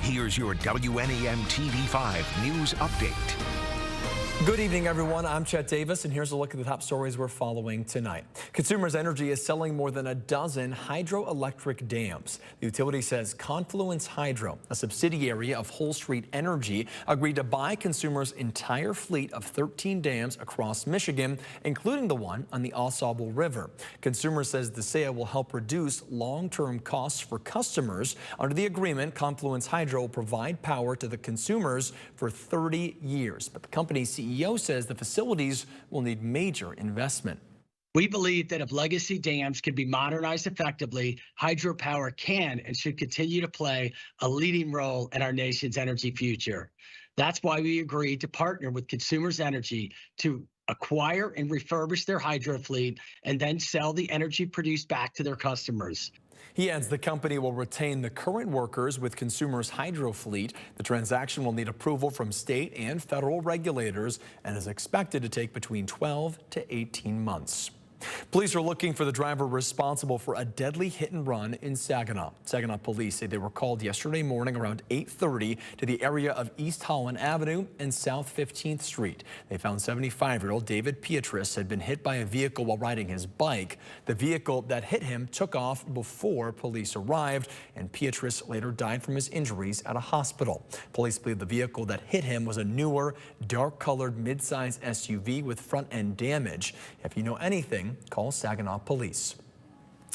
Here's your WNEM TV5 News Update. Good evening, everyone. I'm Chet Davis, and here's a look at the top stories we're following tonight. Consumers Energy is selling more than a dozen hydroelectric dams. The utility says Confluence Hydro, a subsidiary of Hull Street Energy, agreed to buy Consumers' entire fleet of 13 dams across Michigan, including the one on the Osable River. Consumers says the sale will help reduce long-term costs for customers. Under the agreement, Confluence Hydro will provide power to the consumers for 30 years. But the company's CEO says the facilities will need major investment. We believe that if legacy dams can be modernized effectively, hydropower can and should continue to play a leading role in our nation's energy future. That's why we agreed to partner with Consumers Energy to acquire and refurbish their hydro fleet and then sell the energy produced back to their customers. He adds the company will retain the current workers with Consumers' hydro fleet. The transaction will need approval from state and federal regulators and is expected to take between 12 to 18 months. Police are looking for the driver responsible for a deadly hit and run in Saginaw. Saginaw police say they were called yesterday morning around 8:30 to the area of East Holland Avenue and South 15th Street. They found 75-year-old David Pietris had been hit by a vehicle while riding his bike. The vehicle that hit him took off before police arrived, and Pietris later died from his injuries at a hospital. Police believe the vehicle that hit him was a newer, dark-colored midsize SUV with front-end damage. If you know anything, call Saginaw Police.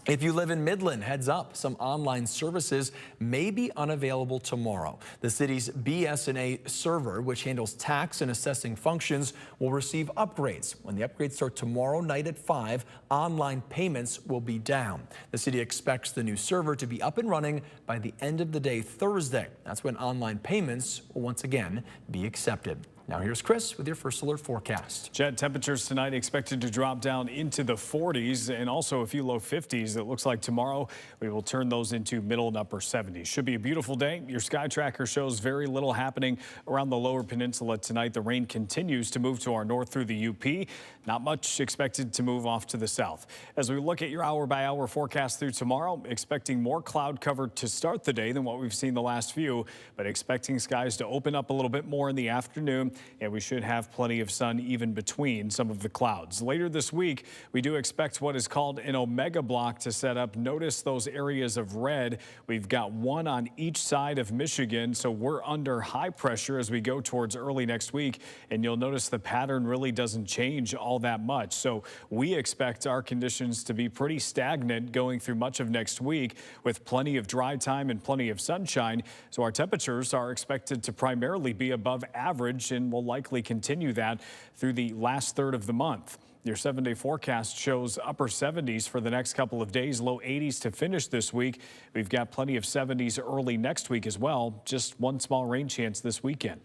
If you live in Midland, heads up, some online services may be unavailable tomorrow. The city's BS&A server, which handles tax and assessing functions, will receive upgrades. When the upgrades start tomorrow night at 5, online payments will be down. The city expects the new server to be up and running by the end of the day Thursday. That's when online payments will once again be accepted. Now here's Chris with your first alert forecast. Jet temperatures tonight expected to drop down into the 40s and also a few low 50s. It looks like tomorrow we will turn those into middle and upper 70s. Should be a beautiful day. Your sky tracker shows very little happening around the lower peninsula tonight. The rain continues to move to our north through the UP. Not much expected to move off to the south. As we look at your hour-by-hour forecast through tomorrow, expecting more cloud cover to start the day than what we've seen the last few, but expecting skies to open up a little bit more in the afternoon, and we should have plenty of sun even between some of the clouds. Later this week, we do expect what is called an omega block to set up. Notice those areas of red. We've got one on each side of Michigan, so we're under high pressure as we go towards early next week, and you'll notice the pattern really doesn't change all that much. So we expect our conditions to be pretty stagnant going through much of next week with plenty of dry time and plenty of sunshine. So our temperatures are expected to primarily be above average and will likely continue that through the last third of the month. Your 7-day forecast shows upper 70s for the next couple of days, low 80s to finish this week. We've got plenty of 70s early next week as well. Just one small rain chance this weekend.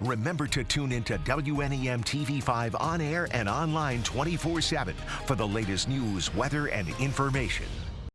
Remember to tune into WNEM TV5 on air and online 24/7 for the latest news, weather, and information.